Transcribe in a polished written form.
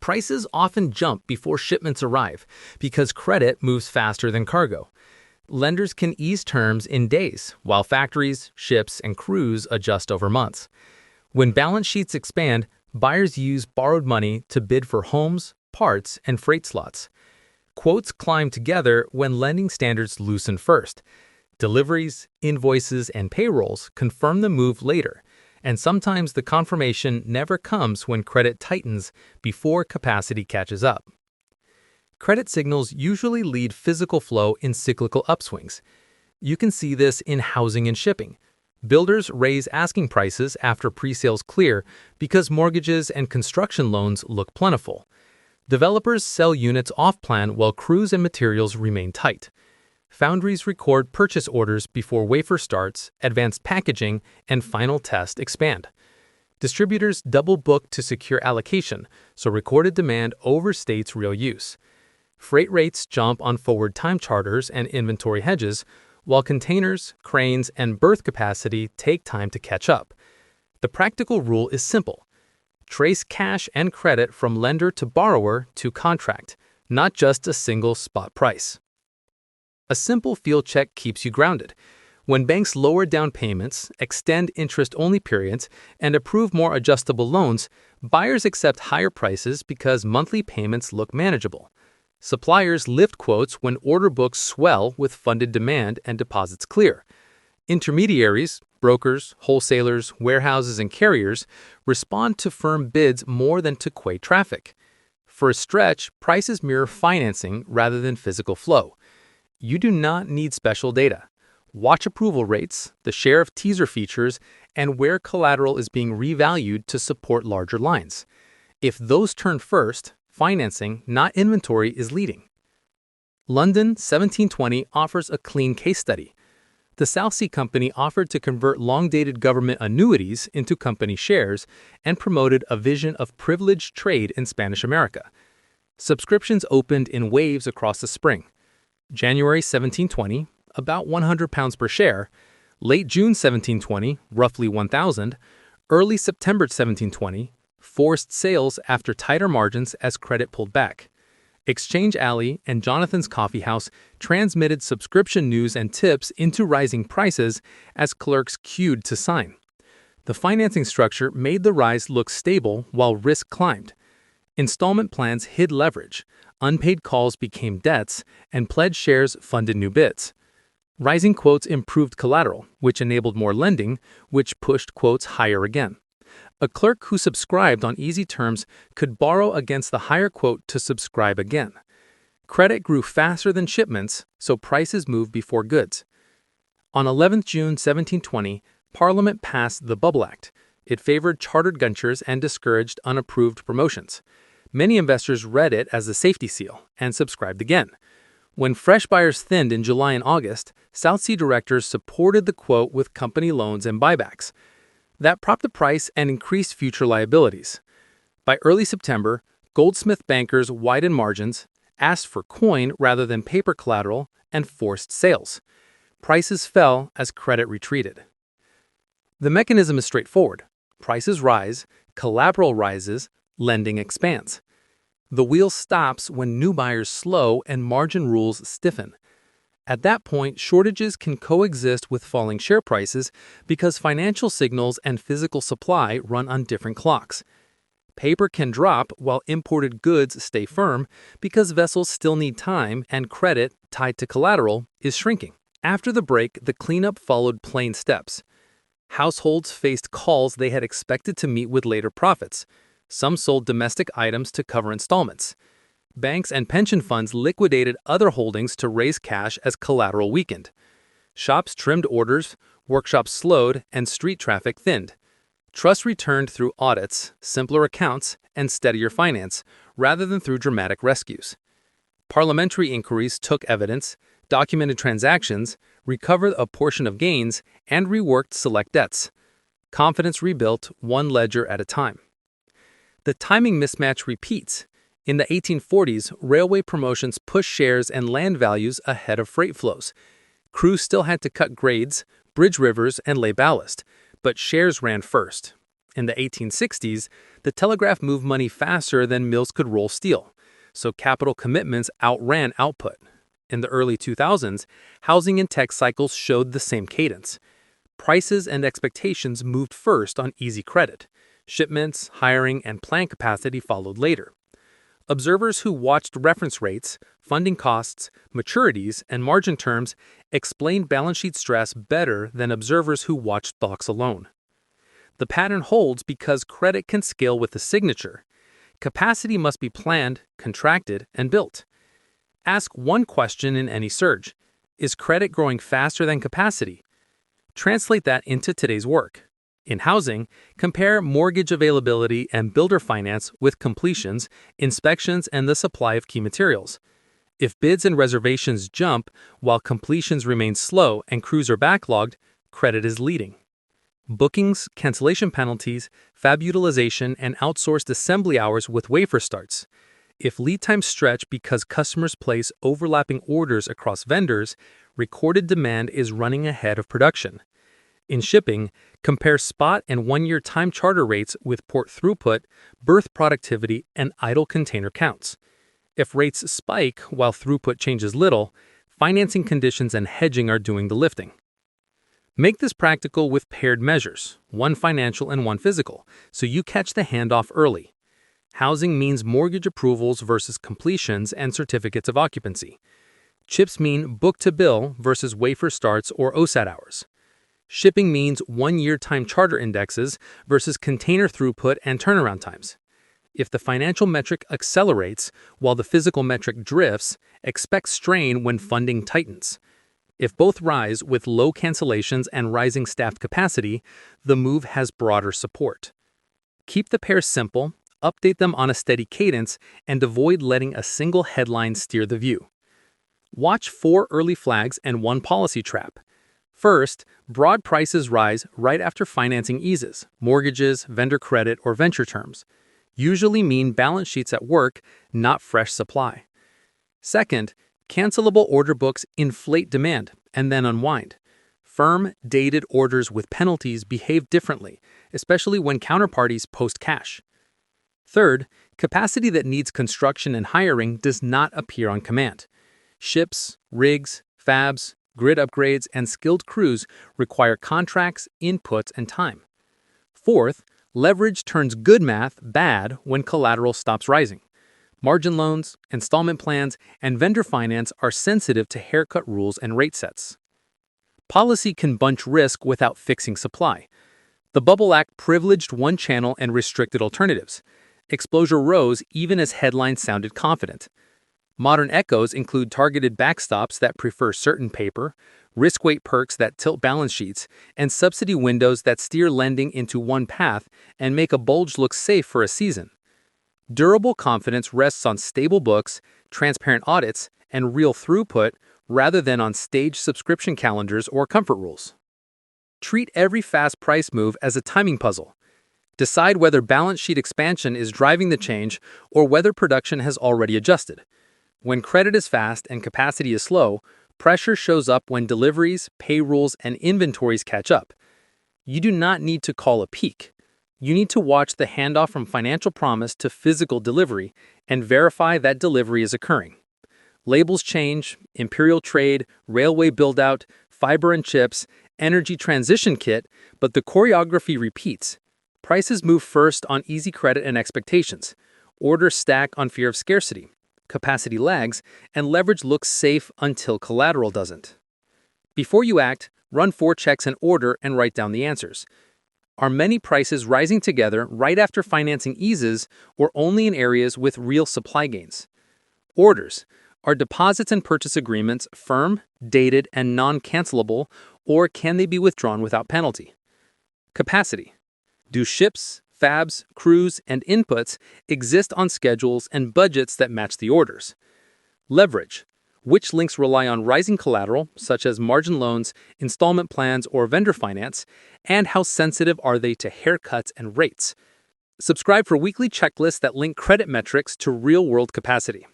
prices often jump before shipments arrive because credit moves faster than cargo. Lenders can ease terms in days, while factories, ships, and crews adjust over months. When balance sheets expand, buyers use borrowed money to bid for homes, parts, and freight slots. Quotes climb together when lending standards loosen first. Deliveries, invoices, and payrolls confirm the move later, and sometimes the confirmation never comes when credit tightens before capacity catches up. Credit signals usually lead physical flow in cyclical upswings. You can see this in housing and shipping. Builders raise asking prices after pre-sales clear because mortgages and construction loans look plentiful. Developers sell units off-plan while crews and materials remain tight. Foundries record purchase orders before wafer starts, advanced packaging, and final test expand. Distributors double book to secure allocation, so recorded demand overstates real use. Freight rates jump on forward time charters and inventory hedges, while containers, cranes, and berth capacity take time to catch up. The practical rule is simple. Trace cash and credit from lender to borrower to contract, not just a single spot price. A simple field check keeps you grounded. When banks lower down payments, extend interest-only periods, and approve more adjustable loans, buyers accept higher prices because monthly payments look manageable. Suppliers lift quotes when order books swell with funded demand and deposits clear. Intermediaries, brokers, wholesalers, warehouses, and carriers respond to firm bids more than to quay traffic. For a stretch, prices mirror financing rather than physical flow. You do not need special data. Watch approval rates, the share of teaser features, and where collateral is being revalued to support larger lines. If those turn first, financing, not inventory, is leading. London 1720 offers a clean case study. The South Sea Company offered to convert long-dated government annuities into company shares and promoted a vision of privileged trade in Spanish America. Subscriptions opened in waves across the spring. January 1720, about £100 per share, late June 1720, roughly 1,000, early September 1720, forced sales after tighter margins as credit pulled back. Exchange Alley and Jonathan's Coffee House transmitted subscription news and tips into rising prices as clerks queued to sign. The financing structure made the rise look stable while risk climbed. Installment plans hid leverage, unpaid calls became debts, and pledged shares funded new bids. Rising quotes improved collateral, which enabled more lending, which pushed quotes higher again. A clerk who subscribed on easy terms could borrow against the higher quote to subscribe again. Credit grew faster than shipments, so prices moved before goods. On 11 June 1720, Parliament passed the Bubble Act. It favored chartered ventures and discouraged unapproved promotions. Many investors read it as a safety seal and subscribed again. When fresh buyers thinned in July and August, South Sea directors supported the quote with company loans and buybacks. That propped the price and increased future liabilities. By early September, Goldsmith bankers widened margins, asked for coin rather than paper collateral, and forced sales. Prices fell as credit retreated. The mechanism is straightforward. Prices rise, collateral rises, lending expands. The wheel stops when new buyers slow and margin rules stiffen. At that point, shortages can coexist with falling share prices because financial signals and physical supply run on different clocks. Paper can drop while imported goods stay firm because vessels still need time and credit, tied to collateral, is shrinking. After the break, the cleanup followed plain steps. Households faced calls they had expected to meet with later profits. Some sold domestic items to cover installments. Banks and pension funds liquidated other holdings to raise cash as collateral weakened. Shops trimmed orders, workshops slowed, and street traffic thinned. Trust returned through audits, simpler accounts, and steadier finance, rather than through dramatic rescues. Parliamentary inquiries took evidence, documented transactions, recovered a portion of gains, and reworked select debts. Confidence rebuilt one ledger at a time. The timing mismatch repeats. In the 1840s, railway promotions pushed shares and land values ahead of freight flows. Crews still had to cut grades, bridge rivers, and lay ballast, but shares ran first. In the 1860s, the telegraph moved money faster than mills could roll steel, so capital commitments outran output. In the early 2000s, housing and tech cycles showed the same cadence. Prices and expectations moved first on easy credit. Shipments, hiring, and plant capacity followed later. Observers who watched reference rates, funding costs, maturities, and margin terms explained balance sheet stress better than observers who watched stocks alone. The pattern holds because credit can scale with a signature. Capacity must be planned, contracted, and built. Ask one question in any surge: is credit growing faster than capacity? Translate that into today's work. In housing, compare mortgage availability and builder finance with completions, inspections, and the supply of key materials. If bids and reservations jump while completions remain slow and crews are backlogged, credit is leading. Bookings, cancellation penalties, fab utilization, and outsourced assembly hours with wafer starts. If lead times stretch because customers place overlapping orders across vendors, recorded demand is running ahead of production. In shipping, compare spot and one-year time charter rates with port throughput, berth productivity, and idle container counts. If rates spike while throughput changes little, financing conditions and hedging are doing the lifting. Make this practical with paired measures, one financial and one physical, so you catch the handoff early. Housing means mortgage approvals versus completions and certificates of occupancy. Chips mean book-to-bill versus wafer starts or OSAT hours. Shipping means one-year time charter indexes versus container throughput and turnaround times. If the financial metric accelerates while the physical metric drifts, expect strain when funding tightens. If both rise with low cancellations and rising staffed capacity, the move has broader support. Keep the pairs simple, update them on a steady cadence, and avoid letting a single headline steer the view. Watch 4 early flags and 1 policy trap. First, broad prices rise right after financing eases. Mortgages, vendor credit, or venture terms usually mean balance sheets at work, not fresh supply. Second, cancelable order books inflate demand and then unwind. Firm, dated orders with penalties behave differently, especially when counterparties post cash. Third, capacity that needs construction and hiring does not appear on command. Ships, rigs, fabs, grid upgrades, and skilled crews require contracts, inputs, and time. Fourth, leverage turns good math bad when collateral stops rising. Margin loans, installment plans, and vendor finance are sensitive to haircut rules and rate sets. Policy can bunch risk without fixing supply. The Bubble Act privileged one channel and restricted alternatives. Exposure rose even as headlines sounded confident. Modern echoes include targeted backstops that prefer certain paper, risk-weight perks that tilt balance sheets, and subsidy windows that steer lending into one path and make a bulge look safe for a season. Durable confidence rests on stable books, transparent audits, and real throughput rather than on staged subscription calendars or comfort rules. Treat every fast price move as a timing puzzle. Decide whether balance sheet expansion is driving the change or whether production has already adjusted. When credit is fast and capacity is slow, pressure shows up when deliveries, payrolls, and inventories catch up. You do not need to call a peak. You need to watch the handoff from financial promise to physical delivery and verify that delivery is occurring. Labels change, imperial trade, railway build-out, fiber and chips, energy transition kit, but the choreography repeats. Prices move first on easy credit and expectations. Orders stack on fear of scarcity. Capacity lags, and leverage looks safe until collateral doesn't. Before you act, run 4 checks in order and write down the answers. Are many prices rising together right after financing eases or only in areas with real supply gains? Orders. Are deposits and purchase agreements firm, dated, and non-cancelable, or can they be withdrawn without penalty? Capacity. Do ships, fabs, crews, and inputs exist on schedules and budgets that match the orders? Leverage. Which links rely on rising collateral, such as margin loans, installment plans, or vendor finance, and how sensitive are they to haircuts and rates? Subscribe for weekly checklists that link credit metrics to real-world capacity.